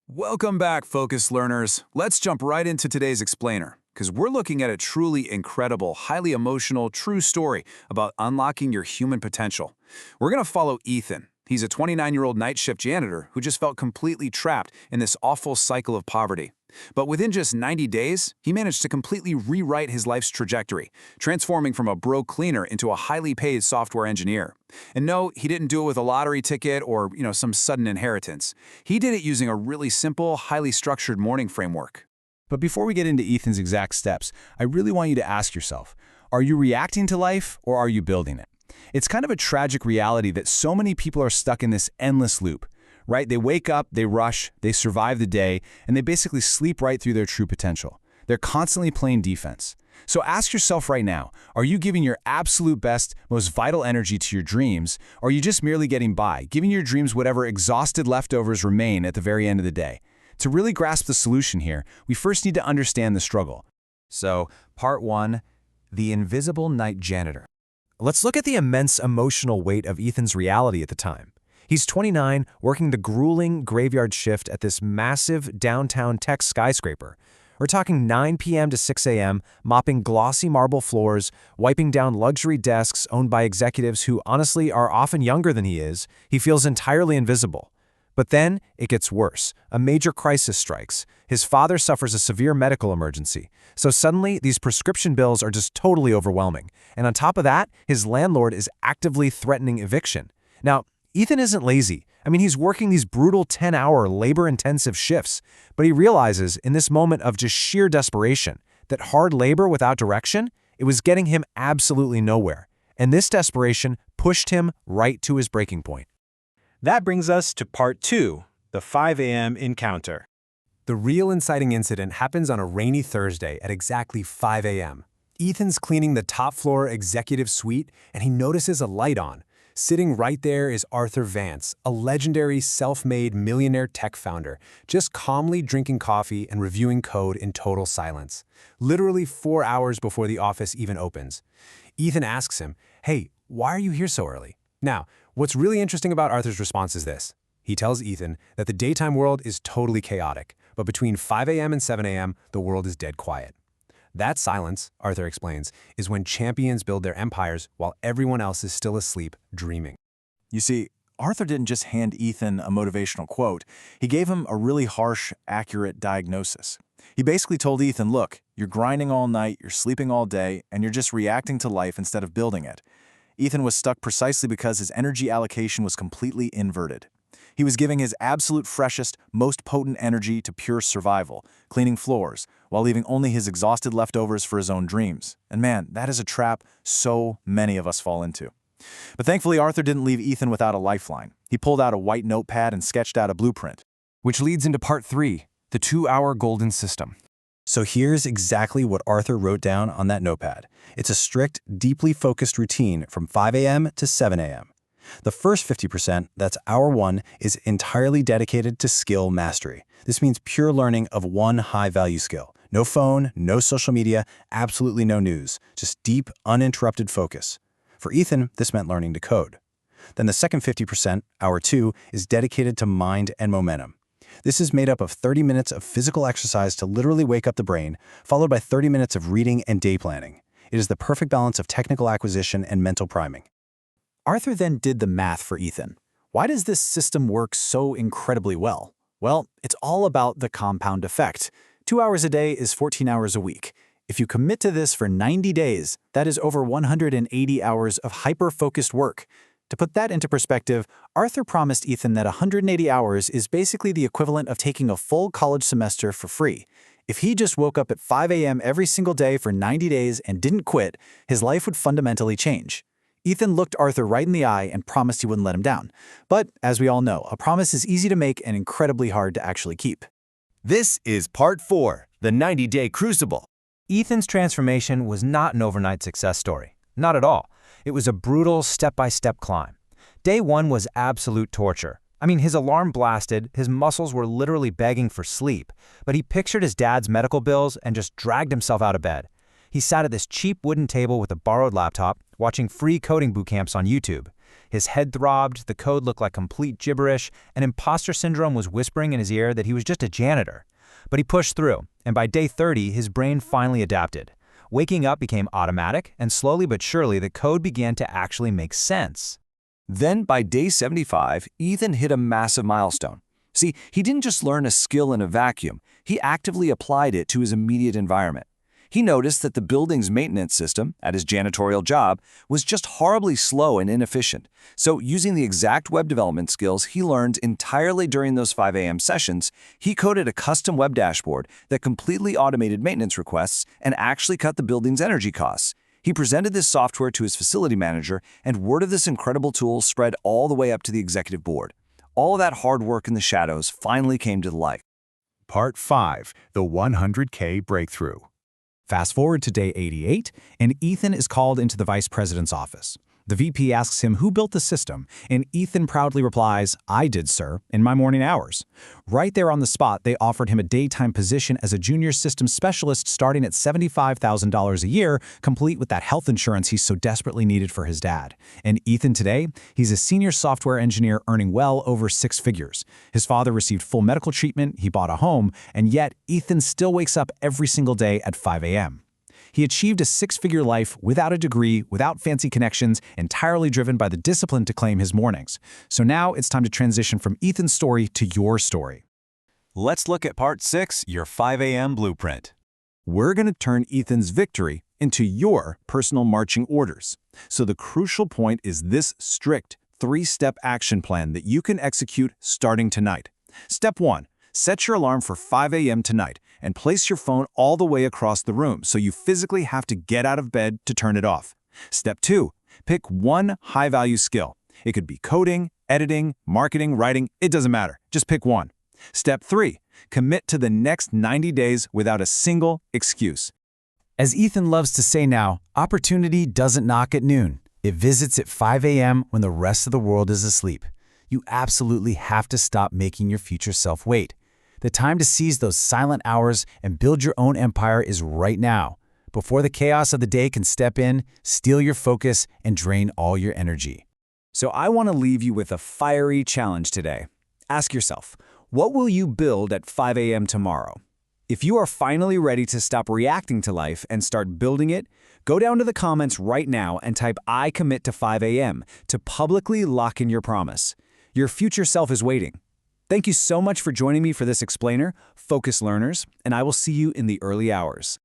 Welcome back, Focus Learners. Let's jump right into today's explainer, because we're looking at a truly incredible, highly emotional, true story about unlocking your human potential. We're going to follow Ethan. He's a 29-year-old night shift janitor who just felt completely trapped in this awful cycle of poverty. But within just 90 days, he managed to completely rewrite his life's trajectory, transforming from a broke cleaner into a highly paid software engineer. And no, he didn't do it with a lottery ticket or, some sudden inheritance. He did it using a really simple, highly structured morning framework. But before we get into Ethan's exact steps, I really want you to ask yourself, are you reacting to life or are you building it? It's kind of a tragic reality that so many people are stuck in this endless loop, right? They wake up, they rush, they survive the day, and they basically sleep right through their true potential. They're constantly playing defense. So ask yourself right now, are you giving your absolute best, most vital energy to your dreams, or are you just merely getting by, giving your dreams whatever exhausted leftovers remain at the very end of the day? To really grasp the solution here, we first need to understand the struggle. So, part 1, the invisible night janitor. Let's look at the immense emotional weight of Ethan's reality at the time. He's 29, working the grueling graveyard shift at this massive downtown tech skyscraper. We're talking 9 p.m. to 6 a.m., mopping glossy marble floors, wiping down luxury desks owned by executives who honestly are often younger than he is. He feels entirely invisible. But then it gets worse. A major crisis strikes. His father suffers a severe medical emergency. So suddenly, these prescription bills are just totally overwhelming. And on top of that, his landlord is actively threatening eviction. Now, Ethan isn't lazy. He's working these brutal 10-hour, labor-intensive shifts. But he realizes, in this moment of just sheer desperation, that hard labor without direction, it was getting him absolutely nowhere. And this desperation pushed him right to his breaking point. That brings us to part 2, the 5 a.m. encounter. The real inciting incident happens on a rainy Thursday at exactly 5 a.m. Ethan's cleaning the top floor executive suite, and he notices a light on. Sitting right there is Arthur Vance, a legendary self-made millionaire tech founder, just calmly drinking coffee and reviewing code in total silence, literally 4 hours before the office even opens. Ethan asks him, "Hey, why are you here so early?" Now, what's really interesting about Arthur's response is this. He tells Ethan that the daytime world is totally chaotic, but between 5 a.m. and 7 a.m., the world is dead quiet. That silence, Arthur explains, is when champions build their empires while everyone else is still asleep, dreaming. You see, Arthur didn't just hand Ethan a motivational quote. He gave him a really harsh, accurate diagnosis. He basically told Ethan, look, you're grinding all night, you're sleeping all day, and you're just reacting to life instead of building it. Ethan was stuck precisely because his energy allocation was completely inverted. He was giving his absolute freshest, most potent energy to pure survival, cleaning floors, while leaving only his exhausted leftovers for his own dreams. And man, that is a trap so many of us fall into. But thankfully, Arthur didn't leave Ethan without a lifeline. He pulled out a white notepad and sketched out a blueprint. Which leads into part 3, the 2-hour golden system. So here's exactly what Arthur wrote down on that notepad. It's a strict, deeply focused routine from 5 a.m. to 7 a.m. The first 50%, that's hour 1, is entirely dedicated to skill mastery. This means pure learning of one high-value skill. No phone, no social media, absolutely no news. Just deep, uninterrupted focus. For Ethan, this meant learning to code. Then the second 50%, hour 2, is dedicated to mind and momentum. This is made up of 30 minutes of physical exercise to literally wake up the brain, followed by 30 minutes of reading and day planning. It is the perfect balance of technical acquisition and mental priming. Arthur then did the math for Ethan. Why does this system work so incredibly well? Well, it's all about the compound effect. 2 hours a day is 14 hours a week. If you commit to this for 90 days, that is over 180 hours of hyper-focused work. To put that into perspective, Arthur promised Ethan that 180 hours is basically the equivalent of taking a full college semester for free. If he just woke up at 5 a.m. every single day for 90 days and didn't quit, his life would fundamentally change. Ethan looked Arthur right in the eye and promised he wouldn't let him down. But, as we all know, a promise is easy to make and incredibly hard to actually keep. This is part 4, the 90-day Crucible. Ethan's transformation was not an overnight success story. Not at all. It was a brutal step-by-step climb. Day 1 was absolute torture. His alarm blasted, his muscles were literally begging for sleep, but he pictured his dad's medical bills and just dragged himself out of bed. He sat at this cheap wooden table with a borrowed laptop, watching free coding boot camps on YouTube. His head throbbed, the code looked like complete gibberish, and imposter syndrome was whispering in his ear that he was just a janitor. But he pushed through, and by day 30, his brain finally adapted. Waking up became automatic, and slowly but surely the code began to actually make sense. Then, by day 75, Ethan hit a massive milestone. See, he didn't just learn a skill in a vacuum, he actively applied it to his immediate environment. He noticed that the building's maintenance system, at his janitorial job, was just horribly slow and inefficient. So, using the exact web development skills he learned entirely during those 5 a.m. sessions, he coded a custom web dashboard that completely automated maintenance requests and actually cut the building's energy costs. He presented this software to his facility manager, and word of this incredible tool spread all the way up to the executive board. All of that hard work in the shadows finally came to light. Part 5. The 100K Breakthrough. Fast forward to day 88, and Ethan is called into the vice president's office. The VP asks him who built the system, and Ethan proudly replies, "I did, sir, in my morning hours." Right there on the spot, they offered him a daytime position as a junior systems specialist starting at $75,000 a year, complete with that health insurance he so desperately needed for his dad. And Ethan today, he's a senior software engineer earning well over 6 figures. His father received full medical treatment, he bought a home, and yet Ethan still wakes up every single day at 5 a.m. He achieved a 6-figure life without a degree, without fancy connections, entirely driven by the discipline to claim his mornings. So now it's time to transition from Ethan's story to your story. Let's look at Part 6, your 5 a.m. blueprint. We're going to turn Ethan's victory into your personal marching orders. So the crucial point is this strict 3-step action plan that you can execute starting tonight. Step 1. Set your alarm for 5 a.m. tonight and place your phone all the way across the room so you physically have to get out of bed to turn it off. Step 2. Pick one high-value skill. It could be coding, editing, marketing, writing, it doesn't matter. Just pick one. Step 3. Commit to the next 90 days without a single excuse. As Ethan loves to say now, opportunity doesn't knock at noon. It visits at 5 a.m. when the rest of the world is asleep. You absolutely have to stop making your future self wait. The time to seize those silent hours and build your own empire is right now, before the chaos of the day can step in, steal your focus, and drain all your energy. So I want to leave you with a fiery challenge today. Ask yourself, what will you build at 5 a.m. tomorrow? If you are finally ready to stop reacting to life and start building it, go down to the comments right now and type "I commit to 5 a.m." to publicly lock in your promise. Your future self is waiting. Thank you so much for joining me for this explainer, Focus Learners, and I will see you in the early hours.